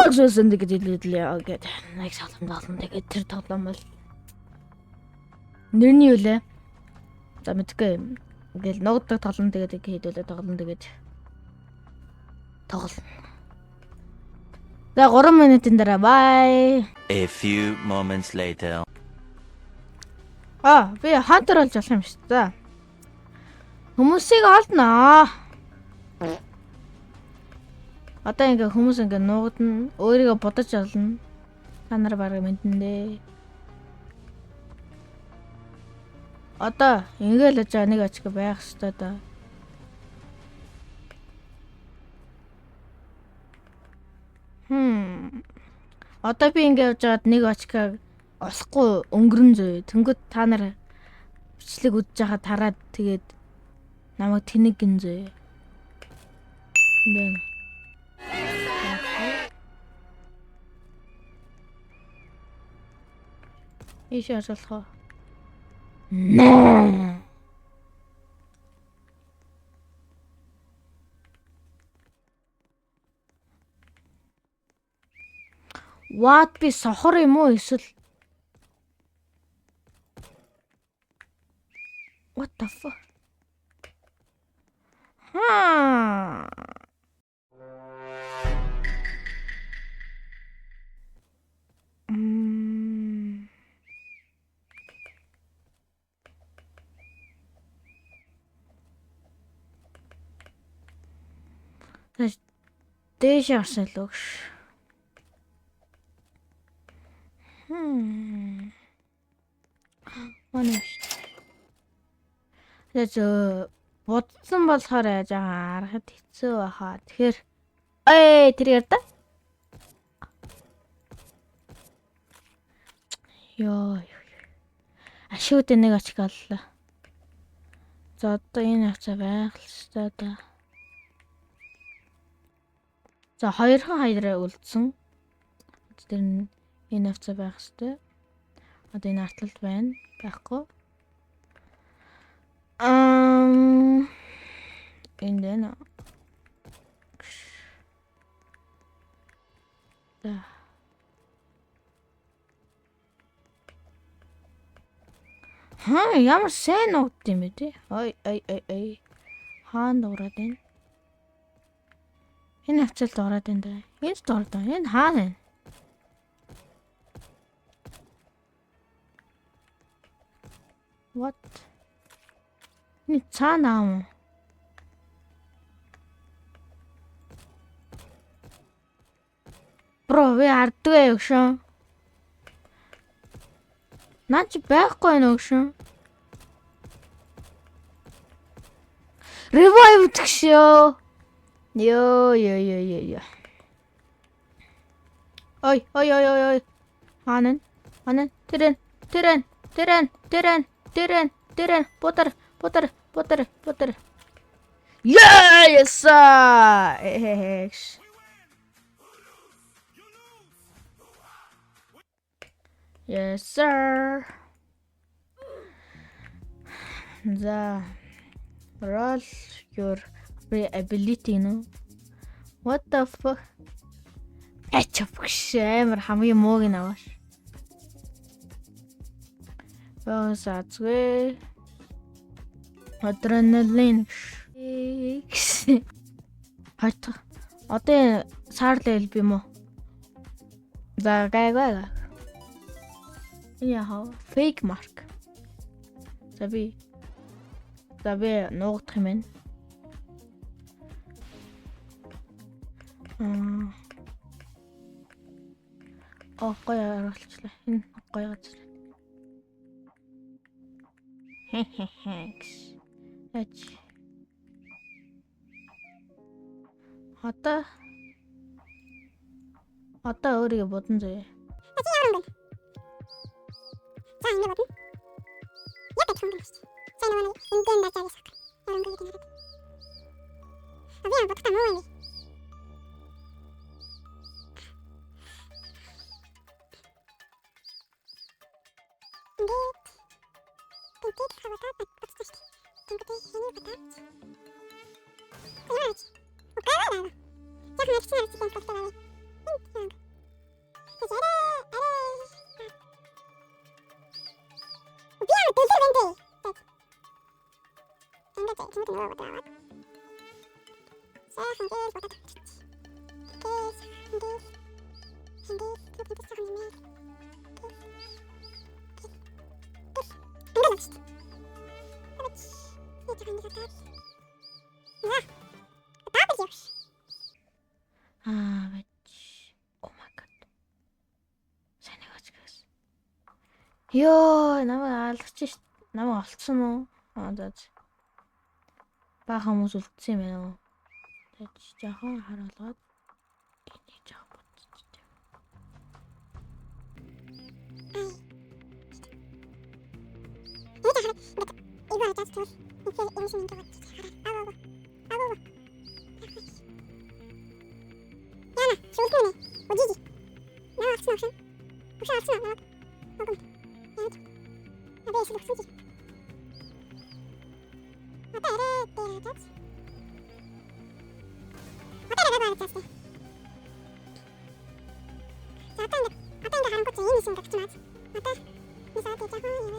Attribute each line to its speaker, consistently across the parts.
Speaker 1: Зөөсөн тэгээд нэг салам тэгээд тэр тоглоом бол нэрний юу лээ? За мэдгүй. Ингээл нуугддаг тоглоом тэгээд хийдүүлээ тоглоом тэгээд тоглоно. За 3 минутын дараа bye.
Speaker 2: A few moments later.
Speaker 1: Би хантер болж болох юм шүү дээ. Хүмүүсийг олдноо. Одоо ингээ хүмүүс ингээ нуугдна, өөрийгөө бодож олно. Та нар бараг мэднэ дээ. Одоо ингээл л жаа нэг очиг байх ёстой да. Одоо би ингээ явж байгаад нэг очиг олохгүй өнгөрөн зөө. Тэнгүүд та нар бичлэг үдж байгаа тараад тэгээд намайг тэнэг гин зөө. Нэ. Иш ажиллах. Нэ. What би сохор юм уу эсвэл What the fuck? Дээш арсан л өгш. Манайш. Тэгээд бодсон болохоор жаахан харахад хэцүү байхаа. Тэгэхээр тэр ярда. Йоо. Ашигтай нэг очиг оллоо. За одоо энэ хацаа байх л ёстой да. За хоёрхан хайраа үлдсэн. Тэр нь энэ хацаа байх ёстой. Одоо энэ артлалт байна. Байхгүй. And then ямар сайн ногд юм бэ те. Ой. Хаан дуурайд байна. Энэ хацалд ороод байна да. Энэ дорд байна. Энэ хаан байна. What? Ни цаанаа. Бро, ви ардгүй өгшөн. Наач байхгүй нөгшөн. Revive тэгшөө. Йоо. Ой. Ханан. Тэрэн. Потер. Yes! Yes, sir. The roll your ability, no? What the fuck? Амар хамгийн мууг нь аваш. Заацгүй. Адреналин. Хат. Одоо сар левел би мó. За гайгаа. Яа, fake mark. За би нуугдах юм байна. Гоё оруулчлаа. Энэ гоё газар. Ач. Одоо өөрийгөө бодон зөө.
Speaker 3: За ингэ бодно. Яг л хонгор шүү. За нэг эндэн дажаас ах. Ярангуй гэдэг юм. Авиа бодтаа муу юм. Тэнгүүд хаватаа батчихсан шүү. Тэнгүүд хэний батаа. Яач. Окей. Яг нэг чинь арчсан юм байна. Үүд нөгөө аваад. Сайхан гээл бодоод авчих. Гээл гээл. Хингээ тэр сайхан юм. Ингээд авчих. Аваач. Нэг юм даа. Дабл юу?
Speaker 1: Аваач. Oh my god. Сайн нэг очгоос. Йоо, намайг алгач ш. Намайг олцсон уу? За. Бага хүмүүс үлдсэн юм байна уу? Тэгж жоохон харуулгаад энийг жоохон бодчих.
Speaker 3: 이거 하자 스토리 이게 영신인 것 같지 아우 야나 좋은데 어디지 나 없어 나 먹음 야나 베이스 녹슨지 아따 이래 말했지 아따 하는 것도 이미 생각 좀 하지 아따 미사 대자 하이왜 우리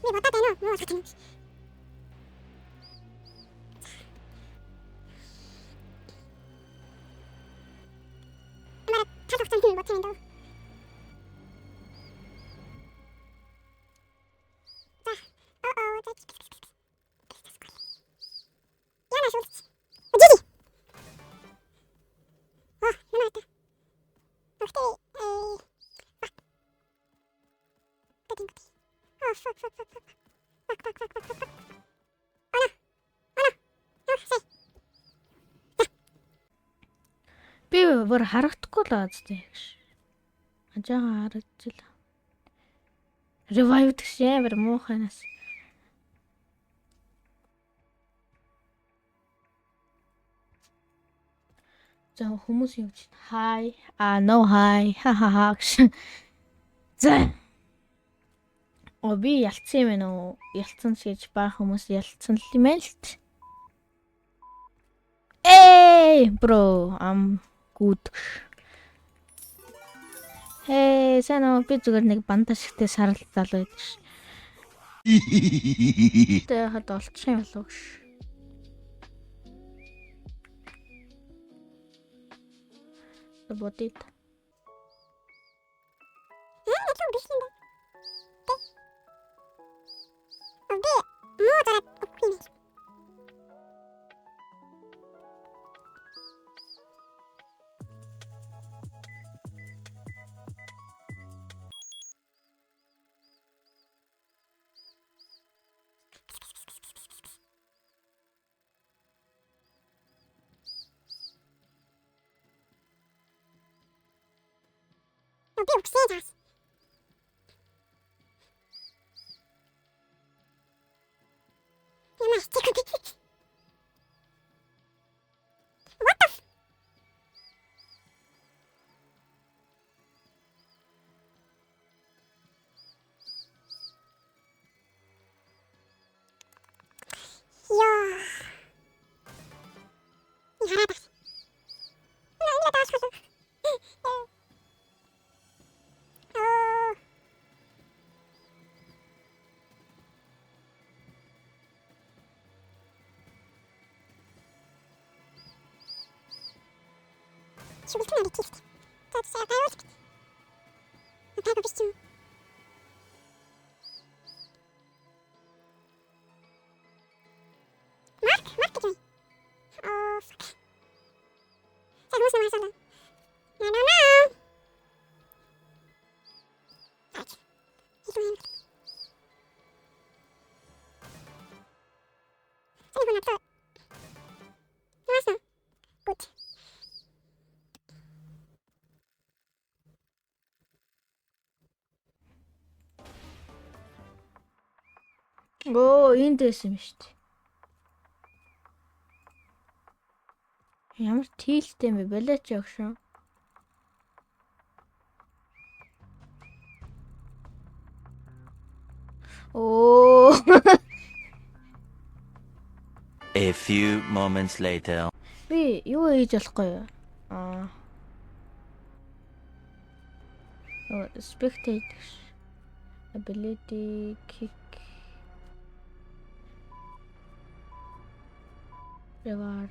Speaker 3: 왔다 대노 뭐 왔다 대노 말아 타격장을 못하는다 자 야나 쇼리치 어디지 너무 왔다 어때
Speaker 1: Би бүр харагдахгүй л байгаа зү гэж. Ажаахан харагдчихлаа. Revive гэж амар муухайнаас. За хүмүүс юу гэж hi no hi ха гэж. За. Би ялцсан юм байна уу? Ялцсан гэж баа хүмүүс ялцсан л юм байна л т. Bro, I'm good. Сайн би зүгээр нэг банда шигтэй сарал залуу байдаг ш. Тэ хад олчих юм болов ш. Бодит.
Speaker 3: 좀 미친다. 뭐 잘해. 너 혹시 자식 야마 지금 What the f 이야 이 하나다 이거 다 사줘 죽을 틈나게 튀기지. 저 진짜 가요 싶지. 배고 비슈. 마크 좀. fuck. 자, 무슨 말 살라. 나나나. 알지. 이동해. 생각은 없어. 알았어. 굿.
Speaker 1: Энд байсан юм шүү дээ. Ямар тийлтэй юм бэ? Балаач явшаа.
Speaker 2: A few moments later.
Speaker 1: Би юу хийж болохгүй юу? Spectate. Ability kick. Reward.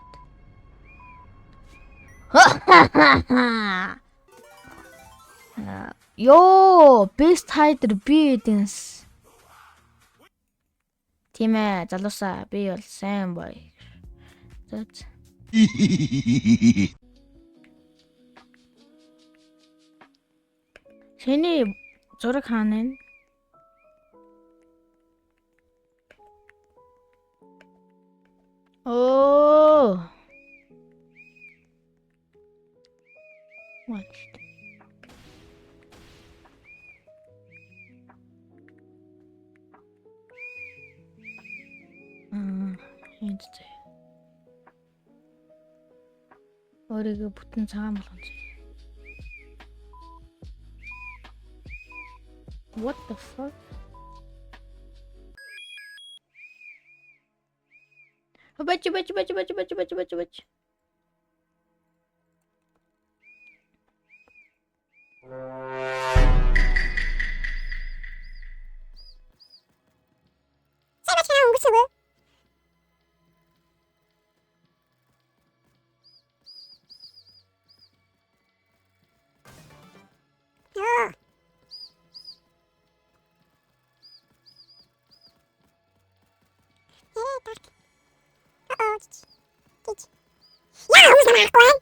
Speaker 1: Ёо, best hider би эдэнс. Тийм ээ, залуусаа би бол сайн бай. Зөөц. Сэний зураг хаана вэ? Оо. Watch. Энд зэ. Өөрийгөө бүтэн цагаан болгоно. What the fuck? Бач.
Speaker 3: 설마 걔랑 옹구치고. 야. Cici. Ya, usa aku kan?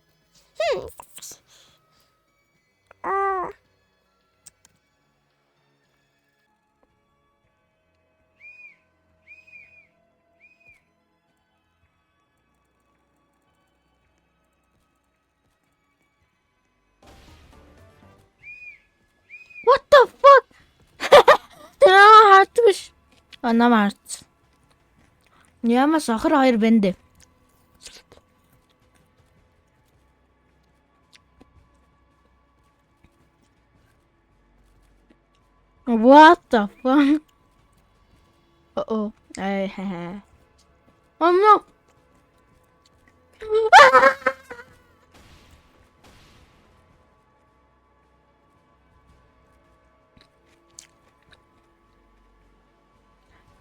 Speaker 3: Oh.
Speaker 1: What the fuck? Хартгүй. Намаа харц. Яма сохор 2 бэндэ. What the fuck? Uh-oh. Oh no.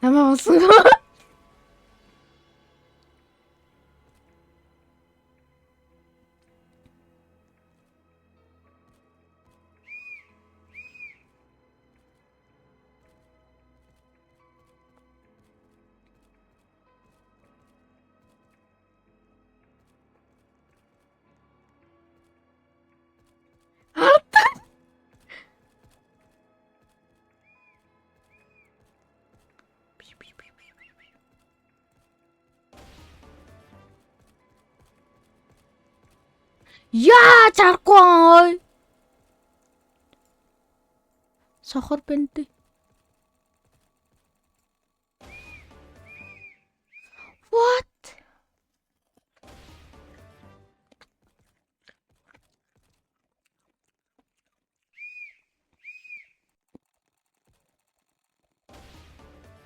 Speaker 1: Намаа болсон. Яа, чарахгүй ой. Сохор бэнтэ. What?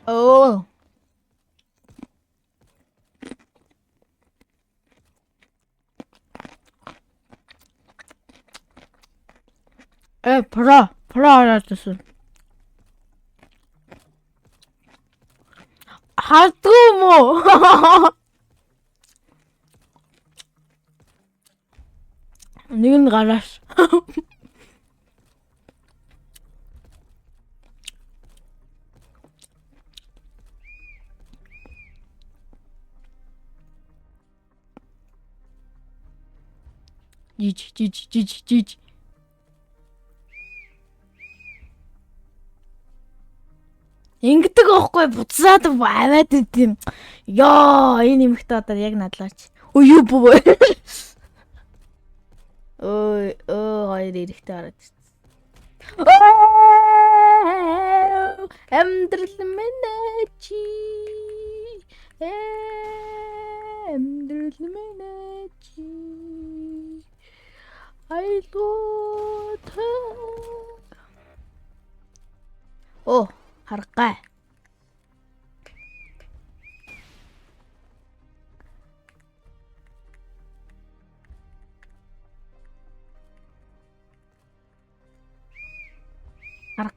Speaker 1: Oh. Пра хараадсан. Хатгүй мó. Нэг нь гараас. Жиж. Ингэдэг аахгүй буцаад аваад идэм. Ёо, энэ эмхтэй одоо яг надлаач. Өө юу боо. Ой, хоёр эрэхтэй хараад ирсэн. Амьдрал минь чи. Амьдрал минь чи. Айлгот. Оо, харгай.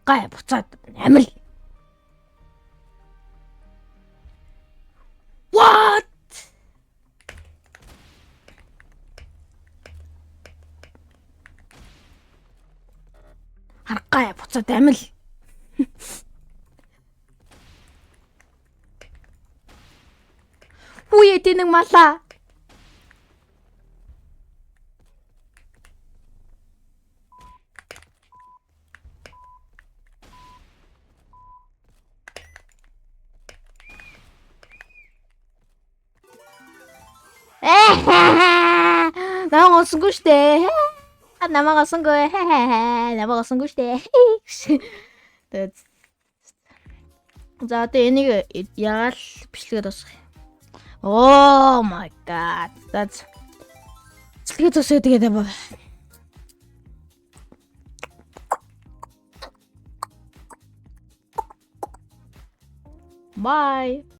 Speaker 1: Харгай буцаад амил. What? Харгай буцаад амил. Үе тэнэг малаа. Намайг олсонгүй штэ. Намайг олсонгүй. Намайг олсонгүй штэ. Тэгээд за одоо энийг яагаад бичлэгээ дуусгах юм? Oh my god. That's бичлэгээ дуусгаад тэгээд Bye.